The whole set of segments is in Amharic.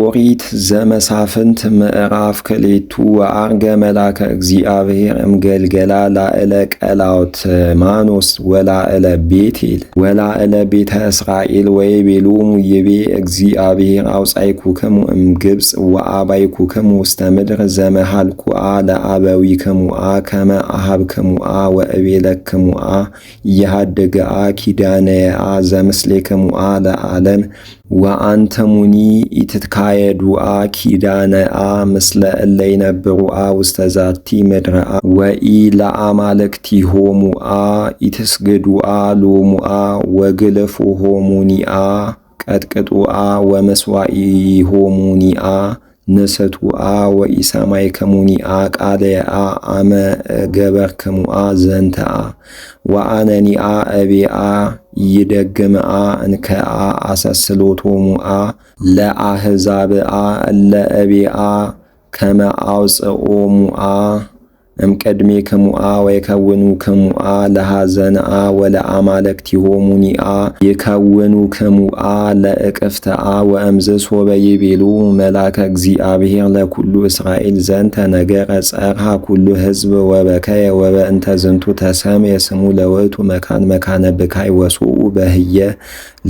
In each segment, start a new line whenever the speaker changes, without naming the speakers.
ኦሪት ዘመሳፍንት ምዕራፍ ክሌቱ ወአርገ መላከ እግዚአብሔር እምገልገላ ላዕለ ቀላውትማኖስ ወላዕለ ቤቴል ወላዕለ ቤተ እስራኤል ወይቤሎሙ ይቤ እግዚአብሔር አውጻእኩክሙ እምግብጽ ወአባይኩክሙ ውስተ ምድር ዘመሃልኩአ ለአበዊክሙአ ከመ አኀብክሙአ ወእቤለክሙአ ይሃድግአ ኪዳነየአ ዘምስሌክሙአ ለዓለም ወአንተሙኒ ኢትትካየዱአ ኪዳነአ ምስለ እለ ይነብሩአ ውስተ ዛቲ ምድረአ ወኢለአማልክቲሆሙአ ኢትስግዱአ ሎሙአ ወግልፉሆሙኒአ ቀጥቅጡአ ወመስዋኢሆሙኒአ ንስቱአ ወኢሰማዕክሙኒአ ቃለየአ አመ ገበርክሙአ ዘንተአ ወአነኒአ እቤአ ይደግምአ እንከአ አሰስሎቶሙአ ለአሕዛብአ እለ እቤአ ከመ አውጽኦሙአ እምቅድሜክሙአ ወይከውኑክሙአ ለሐዘንአ ወለአማልክቲሆሙኒአ ይከውኑክሙአ ለእቅፍተአ ወእምዝ ሶበ ይቤሎሙ መላከ እግዚአብሔር ለኩሉ እስራኤል ዘንተ ነገረ ጸርሐ ኩሉ ሕዝብ ወበከየ ወበእንተ ዝንቱ ተሰምየ ስሙ ለውእቱ መካን መካነ ብካይ ወሶኡ በህየ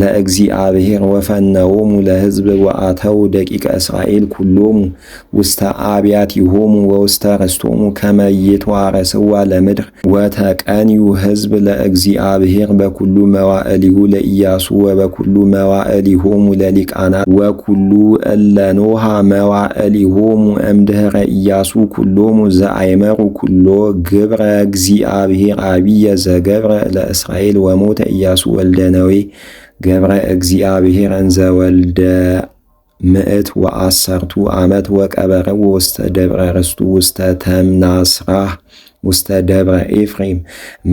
ለእግዚአብሔር ወፈነዎሙ ለሕዝብ ወአተው ደቂቀ እስራኤል ኩሎሙ ውስተ አብያቲሆሙ ወውስተ ርስቶሙ ከመ ይትዋረስዋ ለምድር ወተቀንዩ ሕዝብ ለእግዚአብሔር በኩሉ መዋዕሊሁ ለኢያሱ ወበኩሉ መዋዕሊሆሙ ለሊቃናት ወኩሉ እለ ኖሃ መዋዕሊሆሙ እምድኅረ ኢያሱ ኩሎሙ ዘአይመሩ ኩሎ ግብረ እግዚአብሔር አብየ ዘገብረ ለእስራኤል ወሞተ ኢያሱ ወልደ ነዌ ገብረ እግዚአብሔር እንዘ ወልደ ምዕት ወአሰርቱ ዓመት ወቀበረው ውስተ ደብረ ርስቱ ውስተ ተምናስራህ ውስተ ደብረ ኤፍሬም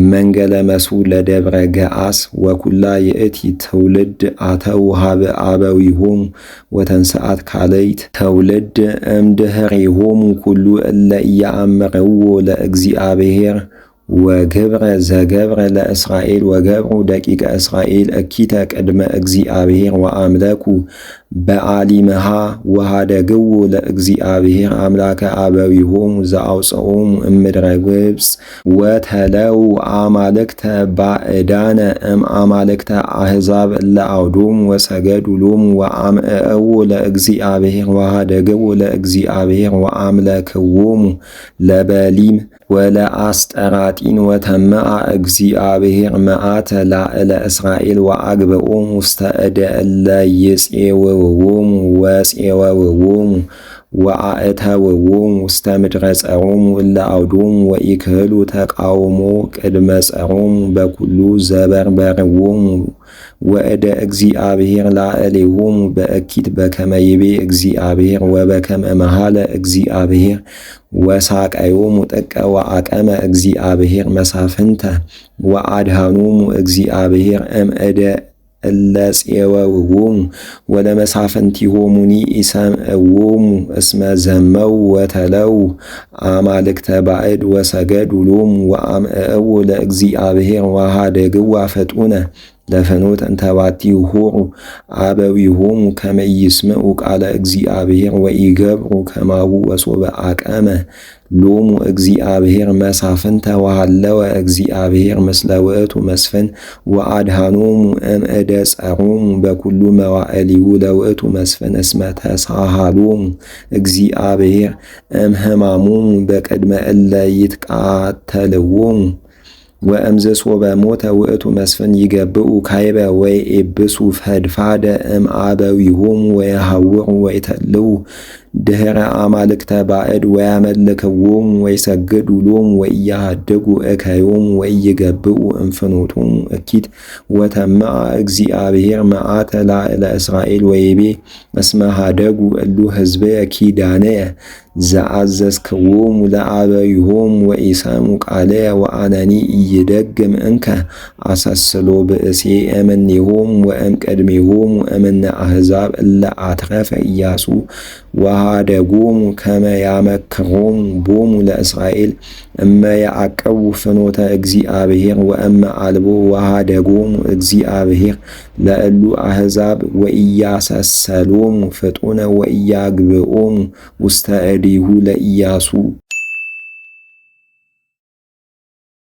መንገለ መሱ ለደብረ ገአስ ወኩላ ይእቲ ትውልድ አተው ሀበ አበዊሆሙ ወተንስአት ካልይት ትውልድ እምድኅሬሆሙ ኩሉ እለ ኢየአምርዎ ለእግዚአብሔር ወገብረ ዘገብረ ለእስራኤል ወገብሩ ደቂቀ እስራኤል እኪተ ቅድመ እግዚአብሔር ወአምለኩ በአሊምሃ ወሃደግዎ ለእግዚአብሔር አምላከ አበዊሆሙ ዘአውጽኦሙ እምድረ ግብጽ ወተለው አማልክተ ባዕዳነ እምአማልክተ አሕዛብ እለ አውዶሙ ወሰገዱ ሎሙ ወአምዕእዎ ለእግዚአብሔር ወሃደግዎ ለእግዚአብሔር ወአምለክዎሙ ለበሊም ወለአስጠራጢን ወተመአ እግዚአብሔር መዓተ ላዕለ እስራኤል ወአግብኦሙ ውስተ እደ እለ ይፄውውዎሙ ወፄወውዎሙ ወአእተውዎሙ ውስተ ምድረ ጸሮሙ እለ አውዶሙ ወኢክህሉ ተቃውሞ ቅድመ ጸሮሙ በኩሉ ዘበርበርዎሙ ወእደ እግዚአብሔር ላዕሌሆሙ በእኪት በከመ ይቤ እግዚአብሔር ወበከመ መሃለ እግዚአብሔር ወሳቀዮሙ ጥቀ ወአቀመ እግዚአብሔር መሳፍንተ ወአድኃኖሙ እግዚአብሔር እምእደ እለ ፄወውዎሙ ወለመሳፍንቲሆሙኒ ኢሰምዕዎሙ እስመ ዘመው ወተለው አማልክተ ባዕድ ወሰገዱ ሎሙ ወአምዕእዎ ለእግዚአብሔር ወሃደግዋ ፍጡነ ለፍኖት እንተባቲ ሆሩ አበዊሆሙ ከመ ይስምዑ ቃለ እግዚአብሔር ወኢገብሩ ከማሁ ወሶበ አቀመ ሎሙ እግዚአብሔር መሳፍንተ ወሃለወ እግዚአብሔር ምስለ ውእቱ መስፍን ወአድኃኖሙ እምእደ ጸሮሙ በኩሉ መዋዕሊሁ ለውእቱ መስፍን እስመ ተሳሃሎሙ እግዚአብሔር እምሕማሞሙ በቅድመ እለ ይትቃተልዎሙ ወእምዝ ሶበ ሞተ ውእቱ መስፍን ይገብኡ ካይበ ወይኤብሱ ፈድፋደ እምአበዊሆሙ ወየሐውሩ ወይተልዉ ድኅረ አማልክተ ባዕድ ወያመልክዎሙ ወይሰግዱ ሎሙ ወኢያሃድጉ እከዮሙ ወኢይገብኡ እምፍኖቶሙ እኪት ወተመአ እግዚአብሔር መዓተ ላዕለ እስራኤል ወይቤ እስመ ሃደጉ እሉ ሕዝበየ ኪዳነየ ዘአዘዝክዎሙ ለአበዊሆሙ ወኢሰምዑ ቃለየ ወአነኒ ኢይደግም እንከ አሰስሎ ብእሴ እምኔሆሙ ወእምቅድሜሆሙ እምነ አሕዛብ እለ አትረፈ ኢያሱ ወሃደጎሙ ከመ ያመክሮሙ ቦሙ ለእስራኤል እመ ያዕቀቡ ፍኖተ እግዚአብሔር ወእመ አልቦ ወሃደጎሙ እግዚአብሔር ለእሉ አሕዛብ ወኢያሰሰሎሙ ፍጡነ ወኢያግብኦሙ ውስተ እዴሁ ለኢያሱ